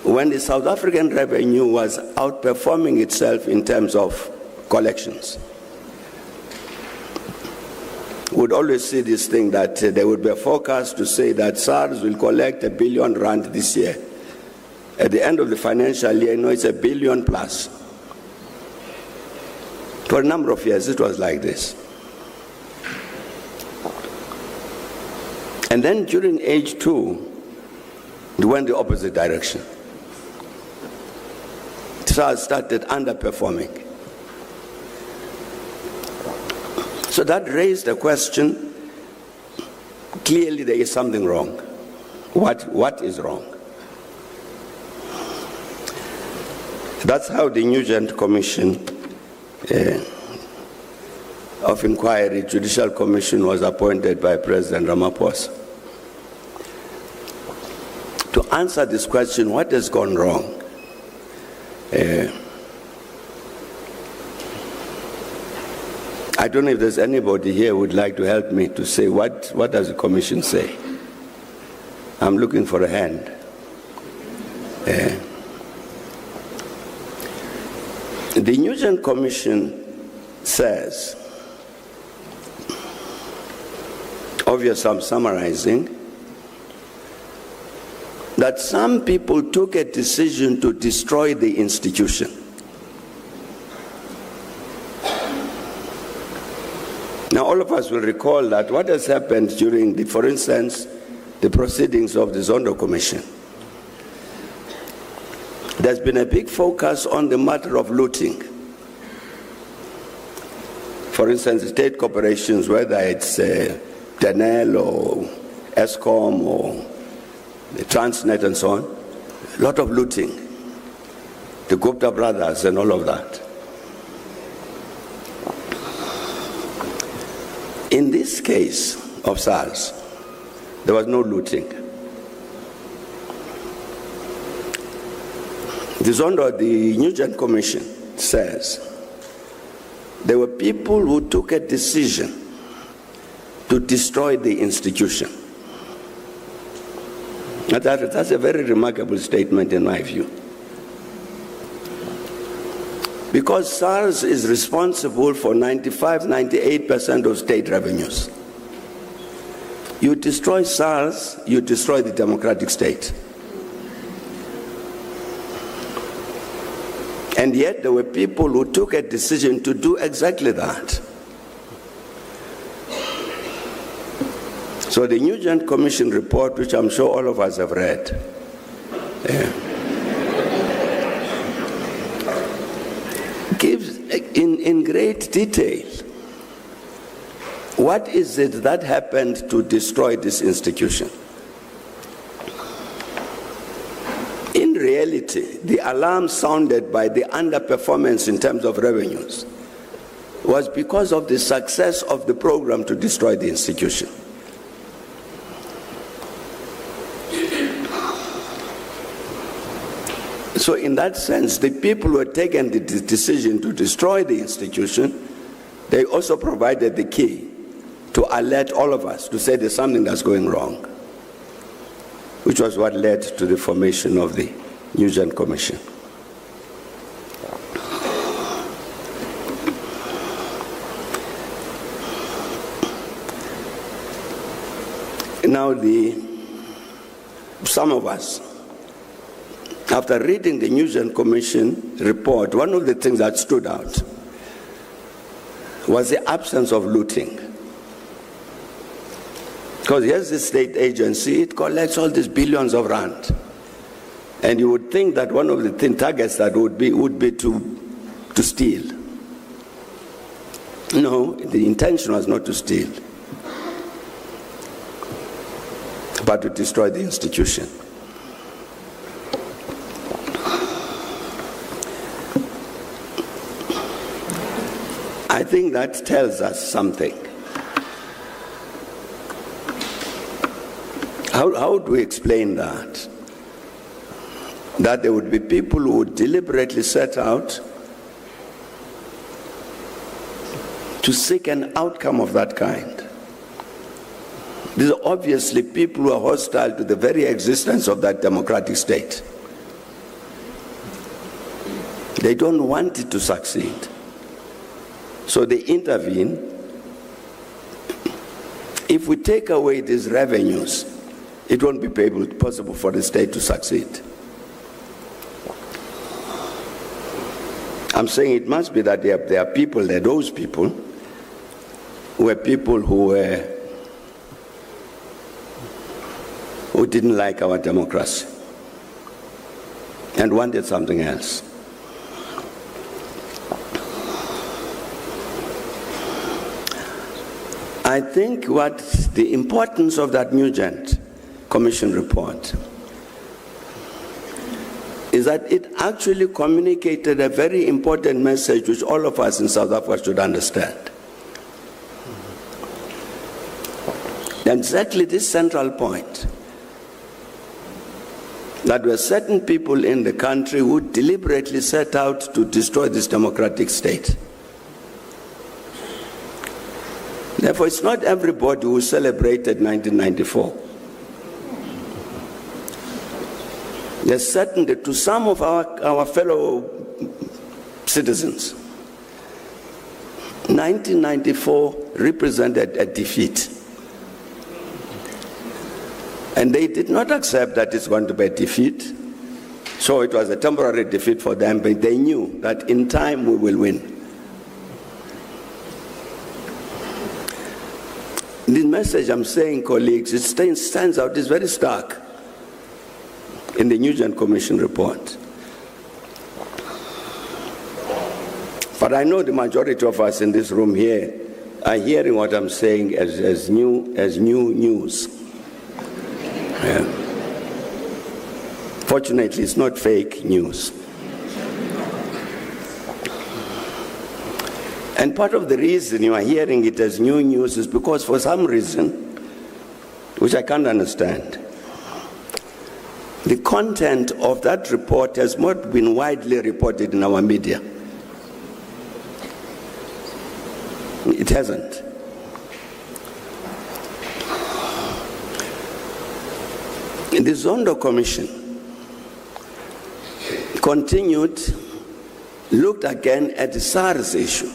when the South African revenue was outperforming itself in terms of collections. We would always see this thing that there would be a forecast to say that SARS will collect R1 billion this year. At the end of the financial year, it's $1 billion plus. For a number of years, it was like this. And then during age 2, it went the opposite direction. SARS started underperforming. So that raised the question, clearly there is something wrong. What is wrong? That's how the Nugent Commission of Inquiry, Judicial Commission, was appointed by President Ramaphosa. To answer this question, what has gone wrong? I don't know if there's anybody here who would like to help me to say what does the Commission say? I'm looking for a hand. The Nugent Commission says, obviously I'm summarizing, that some people took a decision to destroy the institution. Now, all of us will recall that what has happened during, for instance, the proceedings of the Zondo Commission. There's been a big focus on the matter of looting. For instance, state corporations, whether it's Denel or Eskom or the Transnet and so on, a lot of looting. The Gupta brothers and all of that. In this case of SARS, there was no looting. The Nugent Commission says there were people who took a decision to destroy the institution. That's a very remarkable statement in my view. Because SARS is responsible for 95–98% of state revenues. You destroy SARS, you destroy the democratic state. And yet there were people who took a decision to do exactly that. So the Nugent Commission report, which I'm sure all of us have read, gives in great detail what is it that happened to destroy this institution. In reality, the alarm sounded by the underperformance in terms of revenues was because of the success of the program to destroy the institution. So in that sense, the people who had taken the decision to destroy the institution, they also provided the key to alert all of us to say there's something that's going wrong, which was what led to the formation of the Nugent Commission. Now, some of us, after reading the Nugent Commission report, one of the things that stood out was the absence of looting. Because here's the state agency, it collects all these billions of rand. And you would think that one of the targets that would be to steal. No, the intention was not to steal, but to destroy the institution. I think that tells us something. How do we explain that? That there would be people who would deliberately set out to seek an outcome of that kind. These are obviously people who are hostile to the very existence of that democratic state. They don't want it to succeed. So they intervene. If we take away these revenues, it won't be possible for the state to succeed. I'm saying it must be that there are people, that those people were people who didn't like our democracy and wanted something else. I think what the importance of that Nugent Commission report is that it actually communicated a very important message which all of us in South Africa should understand. Exactly this central point, that there were certain people in the country who deliberately set out to destroy this democratic state. Therefore, it's not everybody who celebrated 1994. There's certainly, to some of our fellow citizens, 1994 represented a defeat. And they did not accept that it's going to be a defeat. So it was a temporary defeat for them, but they knew that in time we will win. This message I'm saying, colleagues, it stands out, it's very stark in the Nugent Commission report. But I know the majority of us in this room here are hearing what I'm saying as new news. Yeah. Fortunately, it's not fake news. And part of the reason you are hearing it as new news is because for some reason, which I can't understand, the content of that report has not been widely reported in our media. It hasn't. The Zondo Commission continued, looked again at the SARS issue.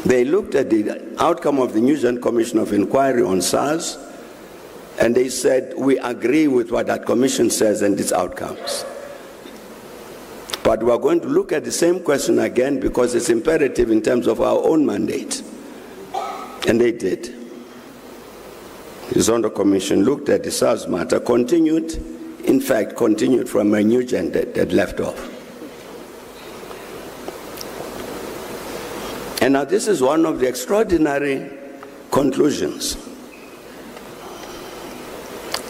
They looked at the outcome of the Nugent Commission of Inquiry on SARS, and they said, we agree with what that commission says and its outcomes. But we are going to look at the same question again because it's imperative in terms of our own mandate. And they did. The Zondo Commission looked at the SARS matter, continued from where Nugent had left off. And now this is one of the extraordinary conclusions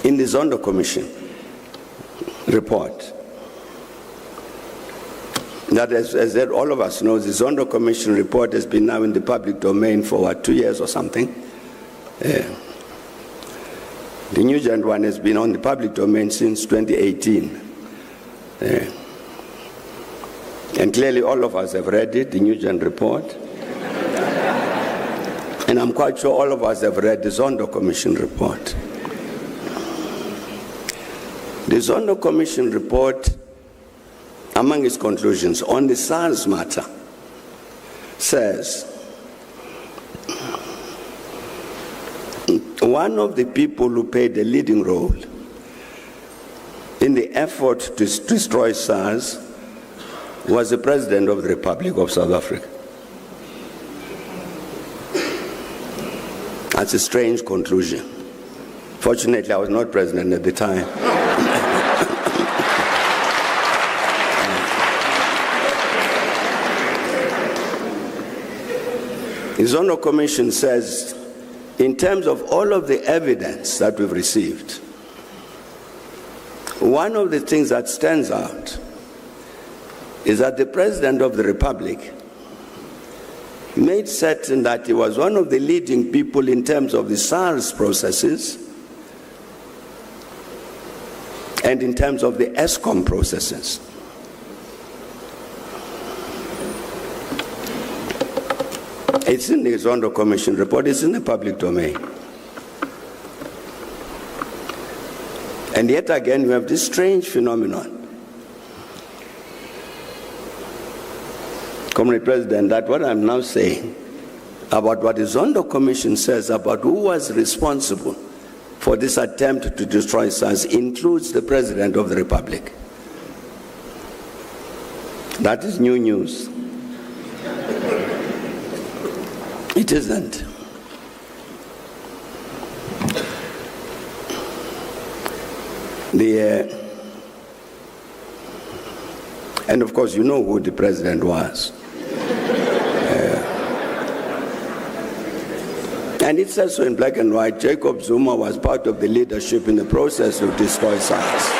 in the Zondo Commission report. That, as all of us know, the Zondo Commission report has been now in the public domain for 2 years or something. The Nugent one has been on the public domain since 2018. And clearly all of us have read it, the Nugent report. And I'm quite sure all of us have read the Zondo Commission report. The Zondo Commission report, among its conclusions on the SARS matter, says one of the people who played a leading role in the effort to destroy SARS was the President of the Republic of South Africa. That's a strange conclusion. Fortunately, I was not president at the time. The Zondo Commission says, in terms of all of the evidence that we've received, one of the things that stands out is that the President of the Republic made certain that he was one of the leading people in terms of the SARS processes and in terms of the ESCOM processes. It's in the Zondo Commission report, it's in the public domain. And yet again, we have this strange phenomenon Comrade President, that what I'm now saying about what the Zondo Commission says about who was responsible for this attempt to destroy SARS includes the President of the Republic. That is new news. It isn't. And of course, you know who the President was. And it says so in black and white, Jacob Zuma was part of the leadership in the process to destroy SARS.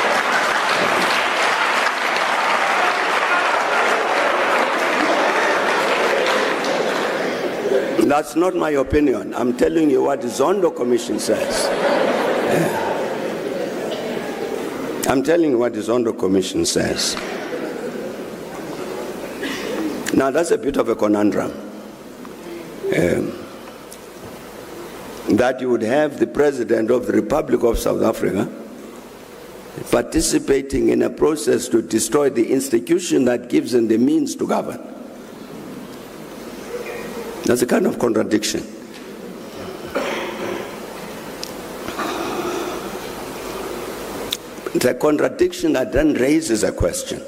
That's not my opinion. I'm telling you what the Zondo Commission says. I'm telling you what the Zondo Commission says. Now that's a bit of a conundrum. That you would have the President of the Republic of South Africa participating in a process to destroy the institution that gives him the means to govern. That's a kind of contradiction. It's a contradiction that then raises a question.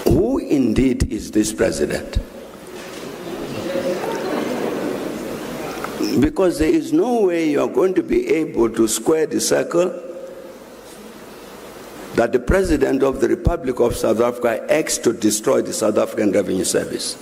Who indeed is this president? Because there is no way you are going to be able to square the circle that the President of the Republic of South Africa acts to destroy the South African Revenue Service.